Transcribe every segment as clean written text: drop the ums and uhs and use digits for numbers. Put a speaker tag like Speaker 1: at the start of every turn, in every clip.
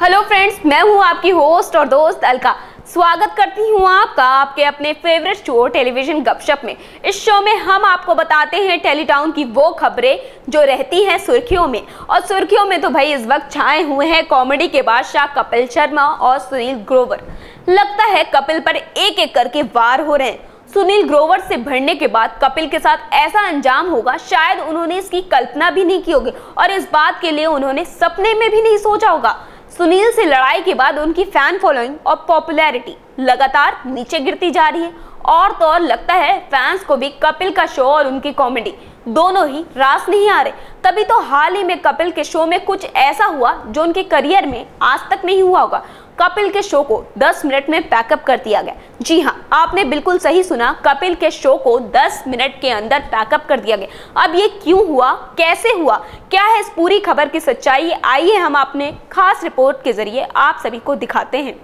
Speaker 1: Hello friends, मैं हूं आपकी होस्ट और दोस्त अलका। स्वागत करती हूं आपका आपके अपने फेवरेट शो टेलीविजन गपशप में। इस शो में हम आपको बताते हैं टेलीटाउन की वो खबरें जो रहती हैं सुर्खियों में। और सुर्खियों में तो भाई इस वक्त छाए हुए हैं कॉमेडी के बादशाह कपिल शर्मा और सुनील ग्रोवर। लगता है कपिल पर एक एक करके वार हो रहे हैं। सुनील ग्रोवर से भिड़ने के बाद कपिल के साथ ऐसा अंजाम होगा शायद उन्होंने इसकी कल्पना भी नहीं की होगी और इस बात के लिए उन्होंने सपने में भी नहीं सोचा होगा। सुनील से लड़ाई के बाद उनकी फैन फॉलोइंग और पॉपुलैरिटी लगातार नीचे गिरती जा रही है और तो और लगता है फैंस को भी कपिल का शो और उनकी कॉमेडी दोनों ही रास नहीं आ रहे। तभी तो हाल ही में कपिल के शो में कुछ ऐसा हुआ जो उनके करियर में आज तक नहीं हुआ होगा। कपिल के शो को 10 मिनट में पैकअप कर दिया गया। जी हाँ, आपने बिल्कुल सही सुना, कपिल के शो को 10 मिनट के अंदर पैकअप कर दिया गया। अब ये क्यों हुआ, कैसे हुआ, क्या है इस पूरी खबर की सच्चाई, आइए हम अपने खास रिपोर्ट के जरिए आप सभी को दिखाते हैं।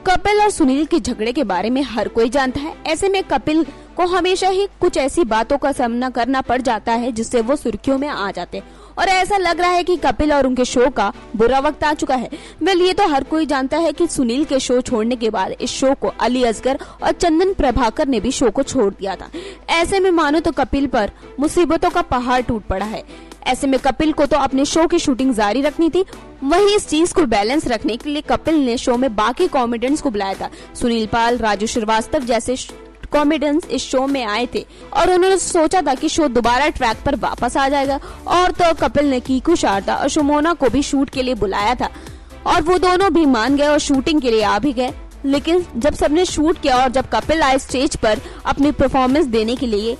Speaker 2: कपिल और सुनील के झगड़े के बारे में हर कोई जानता है। ऐसे में कपिल को हमेशा ही कुछ ऐसी बातों का सामना करना पड़ जाता है जिससे वो सुर्खियों में आ जाते हैं और ऐसा लग रहा है कि कपिल और उनके शो का बुरा वक्त आ चुका है। वेल, ये तो हर कोई जानता है कि सुनील के शो छोड़ने के बाद इस शो को अली असगर और चंदन प्रभाकर ने भी शो को छोड़ दिया था। ऐसे में मानो तो कपिल पर मुसीबतों का पहाड़ टूट पड़ा है। ऐसे में कपिल को तो अपने शो की शूटिंग जारी रखनी थी। वहीं इस चीज को बैलेंस रखने के लिए कपिल ने शो में बाकी कॉमेडियंस को बुलाया था। सुनील पाल, राजू श्रीवास्तव जैसे कॉमेडियंस इस शो में आए थे और उन्होंने सोचा था कि शो दोबारा ट्रैक पर वापस आ जाएगा। और तो कपिल ने कीकू शारदा और सुमोना को भी शूट के लिए बुलाया था और वो दोनों भी मान गए और शूटिंग के लिए आ भी गए। लेकिन जब सबने शूट किया और जब कपिल आए स्टेज पर अपनी परफॉर्मेंस देने के लिए,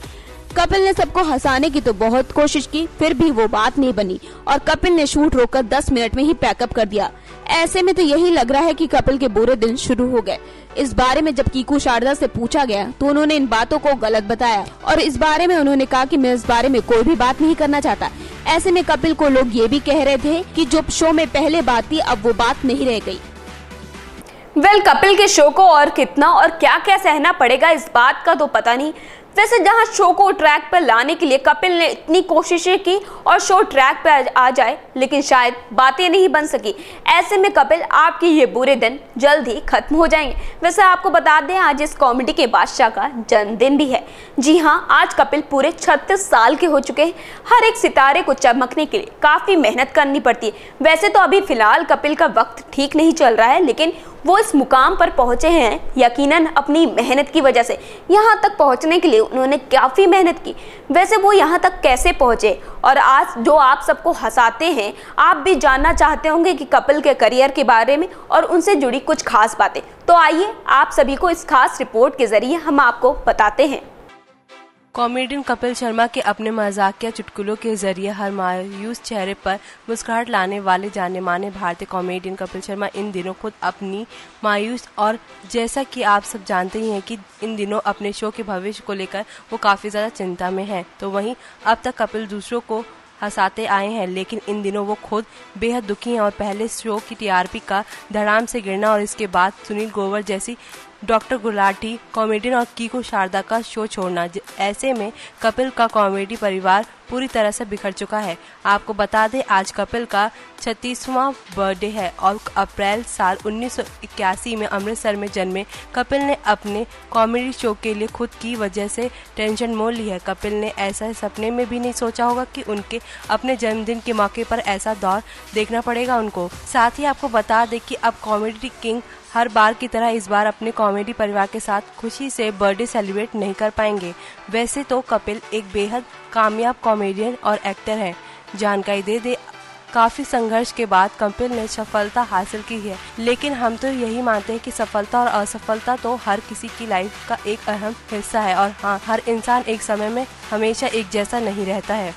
Speaker 2: कपिल ने सबको हंसाने की तो बहुत कोशिश की, फिर भी वो बात नहीं बनी और कपिल ने शूट रोककर 10 मिनट में ही पैकअप कर दिया। ऐसे में तो यही लग रहा है कि कपिल के बुरे दिन शुरू हो गए। इस बारे में जब कीकू शारदा से पूछा गया तो उन्होंने इन बातों को गलत बताया और इस बारे में उन्होंने कहा कि मैं इस बारे में कोई भी बात नहीं करना चाहता। ऐसे में कपिल को लोग ये भी कह रहे थे कि जो शो में पहले बात थी अब वो बात नहीं रह गई।
Speaker 1: वेल, कपिल के शो को और कितना और क्या क्या सहना पड़ेगा इस बात का तो पता नहीं। वैसे जहां शो को ट्रैक पर लाने के लिए कपिल ने इतनी कोशिशें की और शो ट्रैक पर आ जाए, लेकिन शायद बातें नहीं बन सकी। ऐसे में कपिल, आपके ये बुरे दिन जल्द ही खत्म हो जाएंगे। वैसे आपको बता दें, आज इस कॉमेडी के बादशाह का जन्मदिन भी है। जी हाँ, आज कपिल पूरे 36 साल के हो चुके हैं। हर एक सितारे को चमकने के लिए काफ़ी मेहनत करनी पड़ती है। वैसे तो अभी फिलहाल कपिल का वक्त ठीक नहीं चल रहा है, लेकिन वो इस मुकाम पर पहुंचे हैं यकीनन अपनी मेहनत की वजह से। यहाँ तक पहुंचने के लिए उन्होंने काफ़ी मेहनत की। वैसे वो यहाँ तक कैसे पहुंचे और आज जो आप सबको हंसाते हैं, आप भी जानना चाहते होंगे कि कपिल के करियर के बारे में और उनसे जुड़ी कुछ खास बातें। तो आइए आप सभी को इस खास रिपोर्ट के जरिए हम आपको बताते हैं।
Speaker 3: कॉमेडियन कपिल शर्मा के अपने मजाकिया चुटकुलों के जरिए हर मायूस चेहरे पर मुस्कुराहट लाने वाले जाने माने भारतीय कॉमेडियन कपिल शर्मा इन दिनों खुद अपनी मायूस और जैसा कि आप सब जानते ही हैं कि इन दिनों अपने शो के भविष्य को लेकर वो काफ़ी ज़्यादा चिंता में हैं। तो वहीं अब तक कपिल दूसरों को हंसाते आए हैं, लेकिन इन दिनों वो खुद बेहद दुखी हैं और पहले शो की टीआरपी का धड़ाम से गिरना और इसके बाद सुनील ग्रोवर जैसी डॉक्टर गुलाटी कॉमेडियन और कीकू शारदा का शो छोड़ना। ऐसे में कपिल का कॉमेडी परिवार पूरी तरह से बिखर चुका है। आपको बता दें, आज कपिल का 36वां बर्थडे है और अप्रैल साल 1981 में अमृतसर में जन्मे कपिल ने अपने कॉमेडी शो के लिए खुद की वजह से टेंशन मोल ली है। कपिल ने ऐसा सपने में भी नहीं सोचा होगा कि उनके अपने जन्मदिन के मौके पर ऐसा दौर देखना पड़ेगा उनको। साथ ही आपको बता दें कि अब कॉमेडी किंग हर बार की तरह इस बार अपने कॉमेडी परिवार के साथ खुशी से बर्थडे सेलिब्रेट नहीं कर पाएंगे। वैसे तो कपिल एक बेहद कामयाब कॉमेडियन और एक्टर है। जानकारी दे दे, काफ़ी संघर्ष के बाद कपिल ने सफलता हासिल की है, लेकिन हम तो यही मानते हैं कि सफलता और असफलता तो हर किसी की लाइफ का एक अहम हिस्सा है और हाँ, हर इंसान एक समय में हमेशा एक जैसा नहीं रहता है।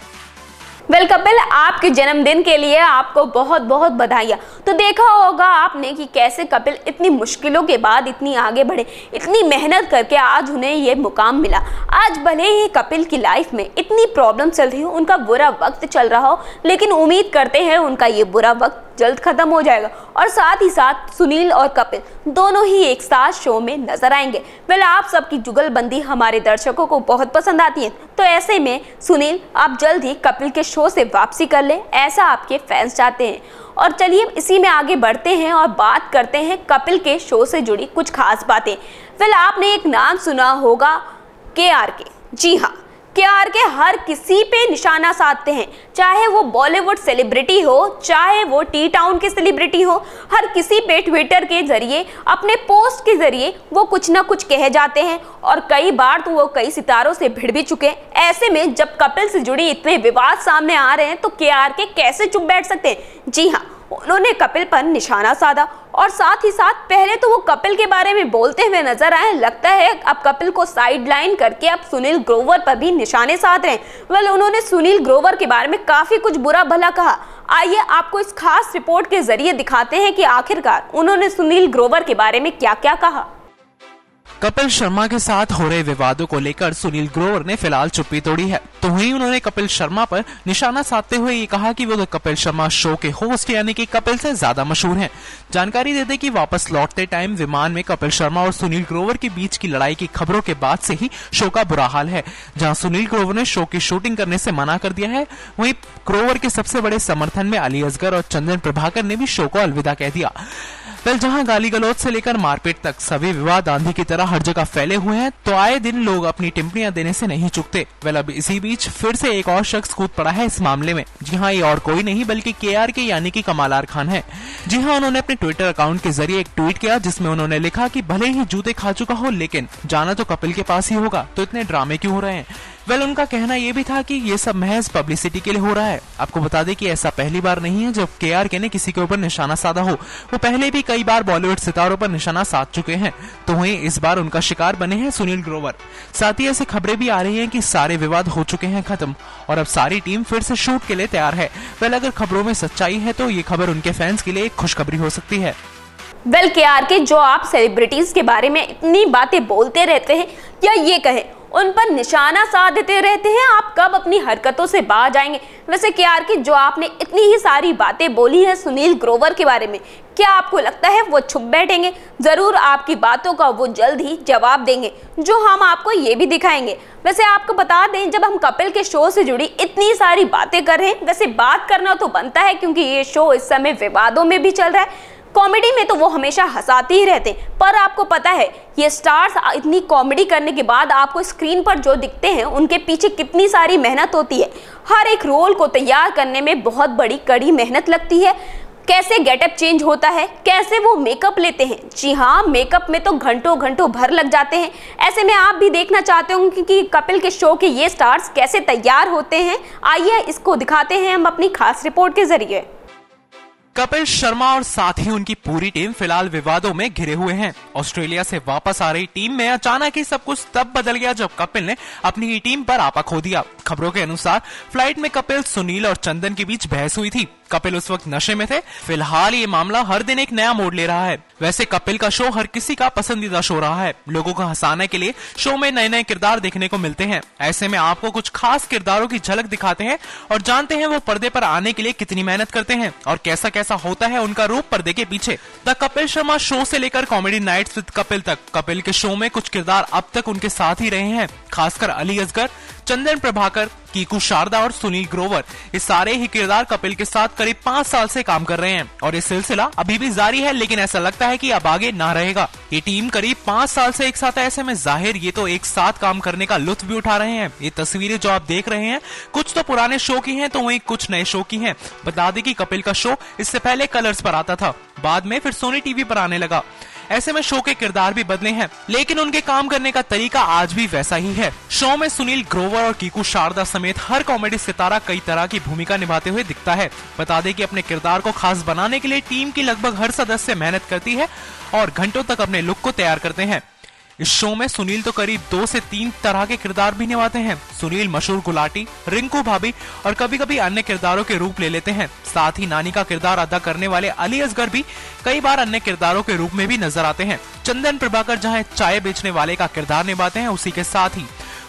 Speaker 1: वेल कपिल, आपके जन्मदिन के लिए आपको बहुत बहुत बधाइयाँ। तो देखा होगा आपने कि कैसे कपिल इतनी मुश्किलों के बाद इतनी आगे बढ़े, इतनी मेहनत करके आज उन्हें ये मुकाम मिला। आज भले ही कपिल की लाइफ में इतनी प्रॉब्लम चल रही हो, उनका बुरा वक्त चल रहा हो, लेकिन उम्मीद करते हैं उनका ये बुरा वक्त जल्द खत्म हो जाएगा और साथ ही साथ सुनील और कपिल दोनों ही एक साथ शो में नजर आएंगे। वेल, आप सबकी जुगलबंदी हमारे दर्शकों को बहुत पसंद आती है, तो ऐसे में सुनील आप जल्द ही कपिल के शो से वापसी कर ले, ऐसा आपके फैंस चाहते हैं। और चलिए इसी में आगे बढ़ते हैं और बात करते हैं कपिल के शो से जुड़ी कुछ खास बातें। वेल, आपने एक नाम सुना होगा KRK। जी हाँ, KRK हर किसी पे निशाना साधते हैं, चाहे वो बॉलीवुड सेलिब्रिटी हो, चाहे वो टी टाउन के सेलिब्रिटी हो, हर किसी पे ट्विटर के जरिए, अपने पोस्ट के जरिए वो कुछ ना कुछ कह जाते हैं और कई बार तो वो कई सितारों से भिड़ भी चुके हैं। ऐसे में जब कपिल से जुड़ी इतने विवाद सामने आ रहे हैं तो KRK कैसे चुप बैठ सकते हैं। जी हाँ, उन्होंने कपिल पर निशाना साधा और साथ ही साथ पहले तो वो कपिल के बारे में बोलते हुए नजर आए, लगता है अब कपिल को साइड लाइन करके अब सुनील ग्रोवर पर भी निशाने साध रहे हैं। वेल, उन्होंने सुनील ग्रोवर के बारे में काफी कुछ बुरा भला कहा। आइए आपको इस खास रिपोर्ट के जरिए दिखाते हैं कि आखिरकार उन्होंने सुनील ग्रोवर के बारे में क्या क्या कहा।
Speaker 4: कपिल शर्मा के साथ हो रहे विवादों को लेकर सुनील ग्रोवर ने फिलहाल चुप्पी तोड़ी है। तो वहीं उन्होंने कपिल शर्मा पर निशाना साधते हुए ये कहा कि वो तो कपिल शर्मा शो के होस्ट यानी कि कपिल से ज्यादा मशहूर हैं। जानकारी दे दें कि वापस लौटते टाइम विमान में कपिल शर्मा और सुनील ग्रोवर के बीच की लड़ाई की खबरों के बाद से ही शो का बुरा हाल है, जहां सुनील ग्रोवर ने शो की शूटिंग करने से मना कर दिया है। वहीं ग्रोवर के सबसे बड़े समर्थन में अली असगर और चंदन प्रभाकर ने भी शो को अलविदा कह दिया। वेल, जहां गाली गलौज से लेकर मारपीट तक सभी विवाद आंधी की तरह हर जगह फैले हुए हैं, तो आए दिन लोग अपनी टिप्पणियां देने से नहीं चूकते। वेल, अब इसी बीच फिर से एक और शख्स कूद पड़ा है इस मामले में। जी हां, ये और कोई नहीं बल्कि KRK यानी कि कमाल आर खान है। जी हां, उन्होंने अपने ट्विटर अकाउंट के जरिए एक ट्वीट किया जिसमें उन्होंने लिखा कि भले ही जूते खा चुका हो लेकिन जाना तो कपिल के पास ही होगा, तो इतने ड्रामे क्यों हो रहे हैं। वेल, उनका कहना यह भी था कि ये सब महज पब्लिसिटी के लिए हो रहा है। आपको बता दें कि ऐसा पहली बार नहीं है जब KRK ने किसी के ऊपर निशाना साधा हो। वो पहले भी कई बार बॉलीवुड सितारों पर निशाना साध चुके हैं, तो वहीं इस बार उनका शिकार बने हैं सुनील ग्रोवर। साथ ही ऐसी खबरें भी आ रही हैं कि सारे विवाद हो चुके हैं खत्म और अब सारी टीम फिर से शूट के लिए तैयार है। वेल, अगर खबरों में सच्चाई है तो ये खबर उनके फैंस के लिए एक खुशखबरी हो सकती है।
Speaker 1: वेल, KRK जो आप सेलिब्रिटीज के बारे में इतनी बातें बोलते रहते हैं या ये कहें उन पर निशाना साधते रहते हैं, आप कब अपनी हरकतों से बाज आएंगे। वैसे KRK जो आपने इतनी ही सारी बातें बोली हैं सुनील ग्रोवर के बारे में, क्या आपको लगता है वो छुप बैठेंगे? जरूर आपकी बातों का वो जल्द ही जवाब देंगे, जो हम आपको ये भी दिखाएंगे। वैसे आपको बता दें, जब हम कपिल के शो से जुड़ी इतनी सारी बातें कर रहे हैं, वैसे बात करना तो बनता है क्योंकि ये शो इस समय विवादों में भी चल रहा है। कॉमेडी में तो वो हमेशा हंसाते ही रहते हैं, पर आपको पता है ये स्टार्स इतनी कॉमेडी करने के बाद आपको स्क्रीन पर जो दिखते हैं उनके पीछे कितनी सारी मेहनत होती है। हर एक रोल को तैयार करने में बहुत बड़ी कड़ी मेहनत लगती है। कैसे गेटअप चेंज होता है, कैसे वो मेकअप लेते हैं। जी हाँ, मेकअप में तो घंटों घंटों भर लग जाते हैं। ऐसे में आप भी देखना चाहते होंगे कि कपिल के शो के ये स्टार्स कैसे तैयार होते हैं। आइए इसको दिखाते हैं हम अपनी खास रिपोर्ट के जरिए।
Speaker 4: कपिल शर्मा और साथ ही उनकी पूरी टीम फिलहाल विवादों में घिरे हुए हैं। ऑस्ट्रेलिया से वापस आ रही टीम में अचानक ही सब कुछ तब बदल गया जब कपिल ने अपनी टीम पर आपा खो दिया। खबरों के अनुसार फ्लाइट में कपिल, सुनील और चंदन के बीच बहस हुई थी। कपिल उस वक्त नशे में थे। फिलहाल ये मामला हर दिन एक नया मोड़ ले रहा है। वैसे कपिल का शो हर किसी का पसंदीदा शो रहा है। लोगों को हंसाने के लिए शो में नए नए किरदार देखने को मिलते हैं। ऐसे में आपको कुछ खास किरदारों की झलक दिखाते हैं और जानते हैं वो पर्दे पर आने के लिए कितनी मेहनत करते हैं और कैसा कैसा होता है उनका रूप पर्दे के पीछे। द कपिल शर्मा शो से लेकर कॉमेडी नाइट्स विद कपिल तक कपिल के शो में कुछ किरदार अब तक उनके साथ ही रहे हैं। खासकर अली असगर, चंदन प्रभाकर, कीकू शारदा और सुनील ग्रोवर, ये सारे ही किरदार कपिल के साथ करीब 5 साल से काम कर रहे हैं और ये सिलसिला अभी भी जारी है, लेकिन ऐसा लगता है कि अब आगे ना रहेगा। ये टीम करीब 5 साल से एक साथ है। ऐसे में जाहिर ये तो एक साथ काम करने का लुत्फ भी उठा रहे हैं। ये तस्वीरें जो आप देख रहे हैं कुछ तो पुराने शो की हैं तो वहीं कुछ नए शो की हैं। बता दें कि कपिल का शो इससे पहले कलर्स पर आता था, बाद में फिर सोनी टीवी पर आने लगा। ऐसे में शो के किरदार भी बदले हैं, लेकिन उनके काम करने का तरीका आज भी वैसा ही है। शो में सुनील ग्रोवर और कीकू शारदा समेत हर कॉमेडी सितारा कई तरह की भूमिका निभाते हुए दिखता है। बता दें कि अपने किरदार को खास बनाने के लिए टीम की लगभग हर सदस्य मेहनत करती है और घंटों तक अपने लुक को तैयार करते हैं। इस शो में सुनील तो करीब 2 से 3 तरह के किरदार भी निभाते हैं। सुनील मशहूर गुलाटी, रिंकू भाभी और कभी कभी अन्य किरदारों के रूप ले लेते हैं। साथ ही नानी का किरदार अदा करने वाले अली असगर भी कई बार अन्य किरदारों के रूप में भी नजर आते हैं। चंदन प्रभाकर जहां चाय बेचने वाले का किरदार निभाते हैं, उसी के साथ ही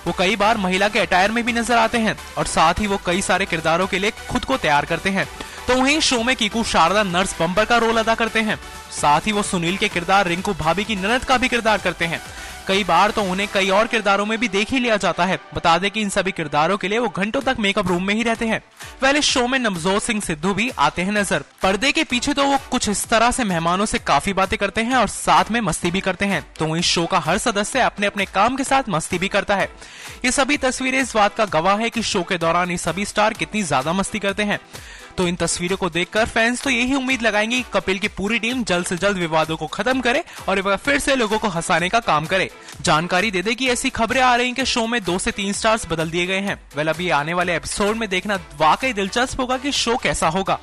Speaker 4: वो कई बार महिला के अटायर में भी नजर आते हैं और साथ ही वो कई सारे किरदारों के लिए खुद को तैयार करते हैं। तो वहीं शो में कीकू शारदा नर्स बम्पर का रोल अदा करते हैं। साथ ही वो सुनील के किरदार रिंकू भाभी की ननद का भी किरदार करते हैं। कई बार तो उन्हें कई और किरदारों में भी देख ही लिया जाता है। बता दें कि इन सभी किरदारों के लिए वो घंटों तक मेकअप रूम में ही रहते हैं। वैसे इस शो में नवजोत सिंह सिद्धू भी आते हैं नजर। पर्दे के पीछे तो वो कुछ इस तरह से मेहमानों से काफी बातें करते हैं और साथ में मस्ती भी करते हैं। तो इस शो का हर सदस्य अपने अपने काम के साथ मस्ती भी करता है। ये सभी तस्वीरें इस बात का गवाह है कि शो के दौरान ये सभी स्टार कितनी ज्यादा मस्ती करते हैं। तो इन तस्वीरों को देखकर फैंस तो यही उम्मीद लगाएंगे कि कपिल की पूरी टीम जल्द से जल्द विवादों को खत्म करे और एक बार फिर से लोगों को हंसाने का काम करे। जानकारी दे दे कि ऐसी खबरें आ रही हैं कि शो में 2 से 3 स्टार्स बदल दिए गए हैं। वेल अभी आने वाले एपिसोड में देखना वाकई दिलचस्प होगा कि शो कैसा होगा।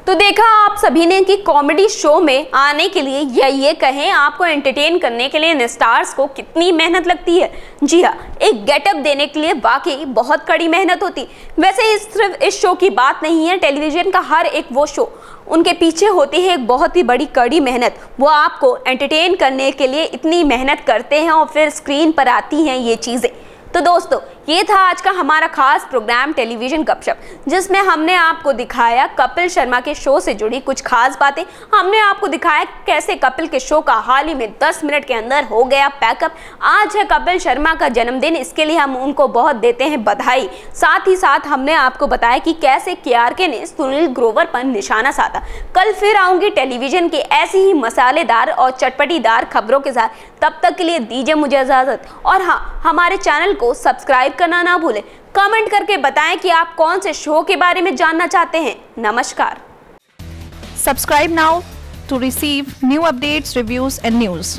Speaker 1: तो देखा आप सभी ने कि कॉमेडी शो में आने के लिए या ये कहें आपको एंटरटेन करने के लिए इन स्टार्स को कितनी मेहनत लगती है। जी हाँ, एक गेटअप देने के लिए वाकई बहुत कड़ी मेहनत होती। वैसे सिर्फ इस शो की बात नहीं है, टेलीविजन का हर एक वो शो, उनके पीछे होती है एक बहुत ही बड़ी कड़ी मेहनत। वो आपको एंटरटेन करने के लिए इतनी मेहनत करते हैं और फिर स्क्रीन पर आती हैं ये चीज़ें। तो दोस्तों, ये था आज का हमारा खास प्रोग्राम टेलीविजन गपशप, जिसमें हमने आपको दिखाया कपिल शर्मा के शो से जुड़ी कुछ खास बातें। हमने आपको दिखाया कैसे कपिल के शो का हाल ही में 10 मिनट के अंदर हो गया पैकअप। आज है कपिल शर्मा का जन्मदिन, इसके लिए हम उनको बहुत देते हैं बधाई। साथ ही साथ हमने आपको बताया कि कैसे केआरके ने सुनील ग्रोवर पर निशाना साधा। कल फिर आऊंगी टेलीविजन के ऐसी ही मसालेदार और चटपटीदार खबरों के साथ। तब तक के लिए दीजिए मुझे इजाजत। और हाँ, हमारे चैनल को सब्सक्राइब करना ना भूलें। कमेंट करके बताएं कि आप कौन से शो के बारे में जानना चाहते हैं। नमस्कार।
Speaker 5: Subscribe now to receive new updates, reviews and news.